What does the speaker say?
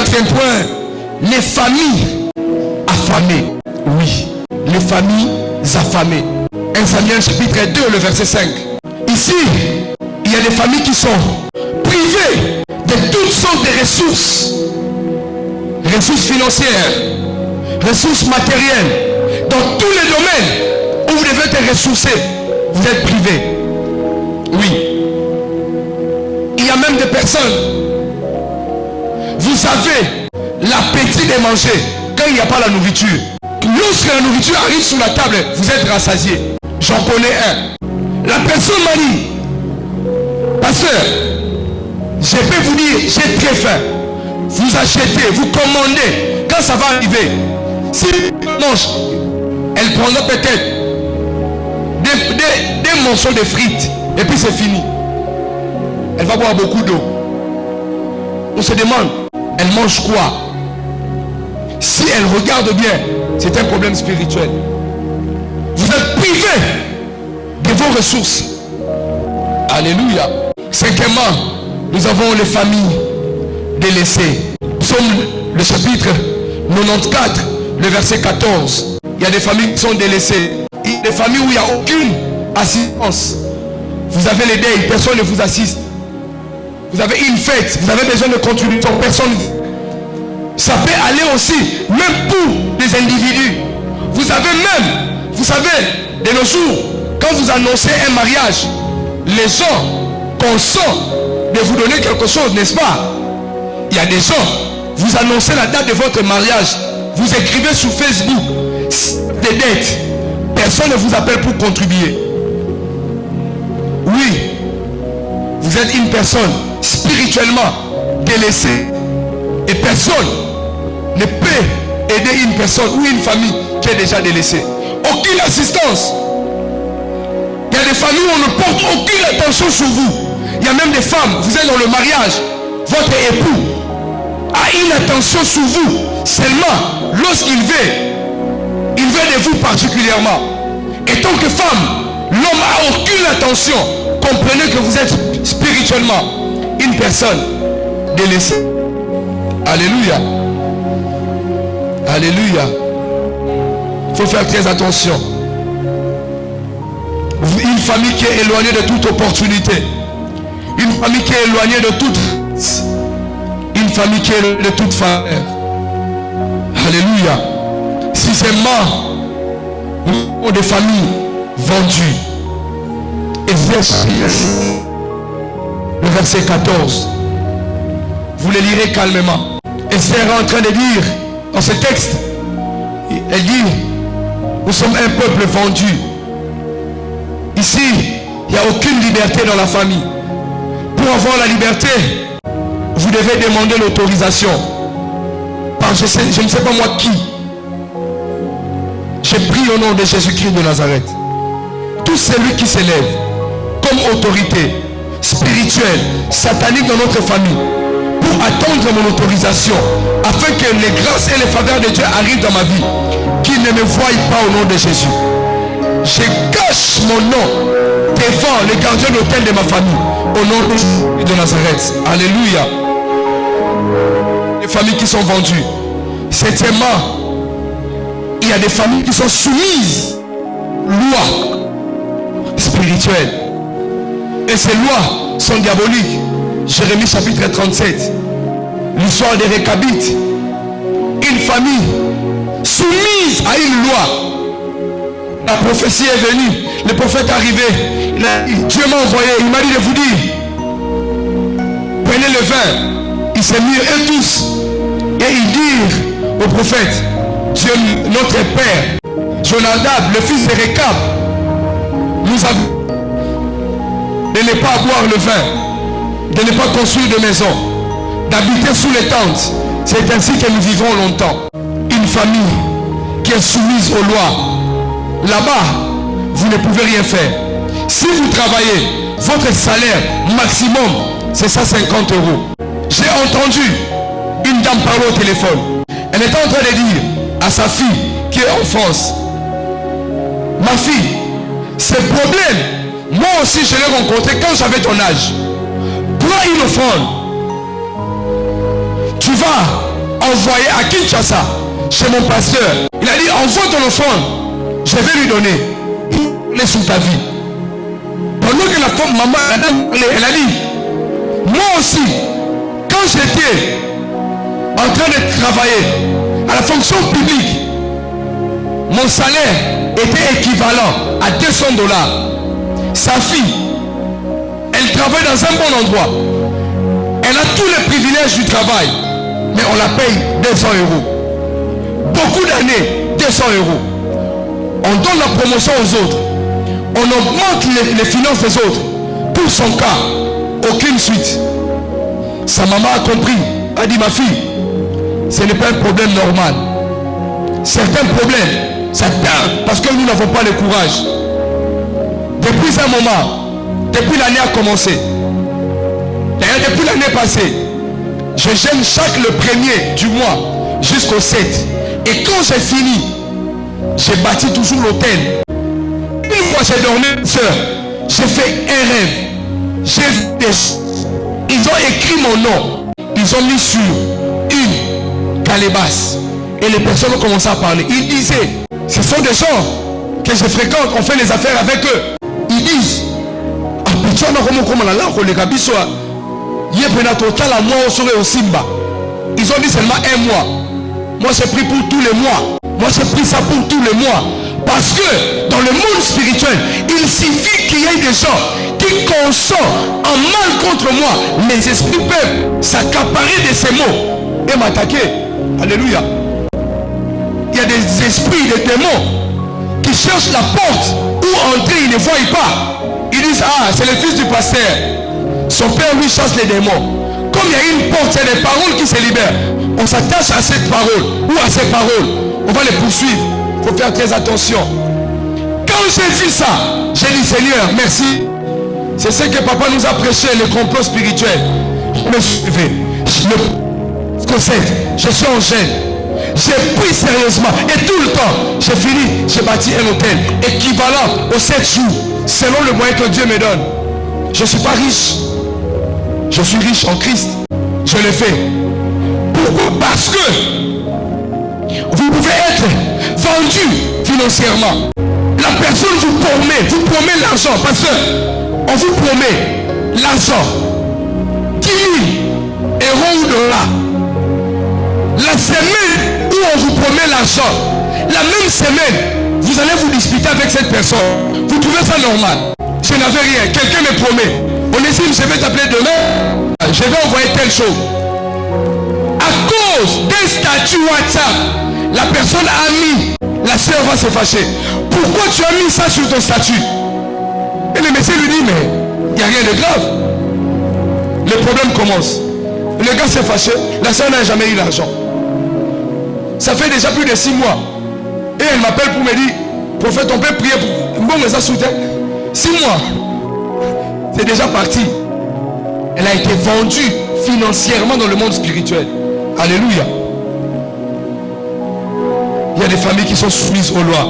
Quatrième point, les familles affamées. Oui, les familles affamées. 1 Samuel chapitre 2, le verset 5. Ici, il y a des familles qui sont privées de toutes sortes de ressources. Ressources financières, ressources matérielles. Dans tous les domaines où vous devez être ressourcés, vous êtes privés. Oui. Il y a même des personnes, vous avez l'appétit de manger quand il n'y a pas la nourriture. Lorsque la nourriture arrive sur la table, vous êtes rassasiés. J'en connais un. La personne m'a dit, pasteur, je peux vous dire, j'ai très faim. Vous achetez, vous commandez. Quand ça va arriver, si elle prendra peut-être des morceaux de frites et puis c'est fini. Elle va boire beaucoup d'eau. On se demande, elle mange quoi? Si elle regarde bien, c'est un problème spirituel. Vous êtes privé de vos ressources. Alléluia. Cinquièmement, nous avons les familles délaissées. Psaume le chapitre 94, le verset 14. Il y a des familles qui sont délaissées. Il y a des familles où il n'y a aucune assistance. Vous avez les deuils, personne ne vous assiste. Vous avez une fête, vous avez besoin de contributions, personne. Ça peut aller aussi, même pour des individus. Vous avez même, vous savez, de nos jours, quand vous annoncez un mariage, les gens consentent de vous donner quelque chose, n'est-ce pas? Il y a des gens, vous annoncez la date de votre mariage, vous écrivez sur Facebook des dettes, personne ne vous appelle pour contribuer. Oui, vous êtes une personne spirituellement délaissée et personne ne peut aider une personne ou une famille qui est déjà délaissée. Aucune assistance. Il y a des familles où on ne porte aucune attention sur vous. Il y a même des femmes, vous êtes dans le mariage, votre époux a une attention sur vous seulement lorsqu'il veut de vous particulièrement. Et tant que femme, l'homme a aucune attention. Comprenez que vous êtes spirituellement une personne délaissée. Alléluia. Alléluia. Il faut faire très attention. Une famille qui est éloignée de toute opportunité. Une famille qui est éloignée de toute... Une famille qui est éloignée de toute faveur. Alléluia. Sixièmement, nous avons des familles vendues. Le verset 14. Vous le lirez calmement. Esther est en train de dire dans ce texte, elle dit, nous sommes un peuple vendu. Ici, il n'y a aucune liberté dans la famille. Pour avoir la liberté, vous devez demander l'autorisation. Par je ne sais pas moi qui. J'ai pris au nom de Jésus-Christ de Nazareth. Tout celui qui s'élève comme autorité spirituelle, satanique dans notre famille, pour attendre mon autorisation, afin que les grâces et les faveurs de Dieu arrivent dans ma vie, qu'il ne me voie pas au nom de Jésus. Je cache mon nom devant les gardiens d'hôtel de ma famille, au nom de Jésus de Nazareth. Alléluia. Les familles qui sont vendues. Septièmement, il y a des familles qui sont soumises loi spirituelle. Et ces lois sont diaboliques. Jérémie chapitre 37. L'histoire des Récabites. Une famille soumise à une loi. La prophétie est venue. Le prophète est arrivé. Dieu m'a envoyé. Il m'a dit de vous dire, prenez le vin. Ils s'est mis eux tous. Et ils dirent au prophète, Dieu notre Père, Jonadab, le fils de Récab, nous avons de ne pas boire le vin, de ne pas construire de maison, d'habiter sous les tentes. C'est ainsi que nous vivrons longtemps. Une famille qui est soumise aux lois. Là-bas, vous ne pouvez rien faire. Si vous travaillez, votre salaire maximum, c'est 150 €. J'ai entendu une dame parler au téléphone. Elle était en train de dire à sa fille qui est en France, ma fille, ce problème, moi aussi je l'ai rencontré quand j'avais ton âge. Prends une offrande. Tu vas envoyé à Kinshasa, chez mon pasteur. Il a dit, envoie ton offrande, je vais lui donner. Il est sous ta vie. Pendant que la femme, maman, elle a dit, moi aussi, quand j'étais en train de travailler à la fonction publique, mon salaire était équivalent à $200. Sa fille, elle travaille dans un bon endroit. Elle a tous les privilèges du travail, mais on la paye 200 €. Beaucoup d'années, 200 €. On donne la promotion aux autres. On augmente les finances des autres. Pour son cas, aucune suite. Sa maman a compris, a dit, ma fille, ce n'est pas un problème normal. Certains problèmes, ça tarde parce que nous n'avons pas le courage. Depuis un moment, depuis l'année a commencé, d'ailleurs depuis l'année passée, je gêne chaque le 1er du mois jusqu'au 7. Et quand j'ai fini, j'ai bâti toujours l'hôtel. Une fois j'ai dormi, soeur, j'ai fait un rêve. Ils ont écrit mon nom. Ils ont mis sur une calebasse. Et les personnes ont commencé à parler. Ils disaient, ce sont des gens que je fréquente, on fait les affaires avec eux. Ils disent, ils ont dit seulement un mois. Moi j'ai pris pour tous les mois. Moi j'ai pris ça pour tous les mois. Parce que dans le monde spirituel, il suffit qu'il y ait des gens qui consomment en mal contre moi. Les esprits peuvent s'accaparer de ces mots et m'attaquer. Alléluia. Il y a des esprits, des démons qui cherchent la porte où entrer, ils ne voient pas. Ils disent, ah, c'est le fils du pasteur. Son père lui chasse les démons. Comme il y a une porte, c'est des paroles qui se libèrent. On s'attache à cette parole ou à ces paroles. On va les poursuivre. Il faut faire très attention. Quand j'ai vu ça, j'ai dit, Seigneur, merci. C'est ce que papa nous a prêché, le complot spirituel. Je me suivez. Je suis en gêne. J'ai pris sérieusement. Et tout le temps, j'ai fini. J'ai bâti un hôtel équivalent aux 7 jours. Selon le moyen que Dieu me donne. Je ne suis pas riche. Je suis riche en Christ. Je le fais. Pourquoi? Parce que vous pouvez être vendu financièrement. La personne vous promet l'argent. Parce qu'on vous promet l'argent. 10 000 € ou dollars. La semaine où on vous promet l'argent, la même semaine, vous allez vous disputer avec cette personne. Vous trouvez ça normal? Je n'avais rien. Quelqu'un me promet. Onésime, je vais t'appeler demain. Je vais envoyer telle chose. À cause d'un statut WhatsApp, la personne a mis. La sœur va se fâcher. Pourquoi tu as mis ça sur ton statut? Et le monsieur lui dit, mais il n'y a rien de grave. Le problème commence. Le gars s'est fâché. La sœur n'a jamais eu l'argent. Ça fait déjà plus de 6 mois. Et elle m'appelle pour me dire, prophète, on peut prier pour... Bon, mais ça soutient. 6 mois. C'est déjà parti. Elle a été vendue financièrement dans le monde spirituel. Alléluia. Il y a des familles qui sont soumises aux lois.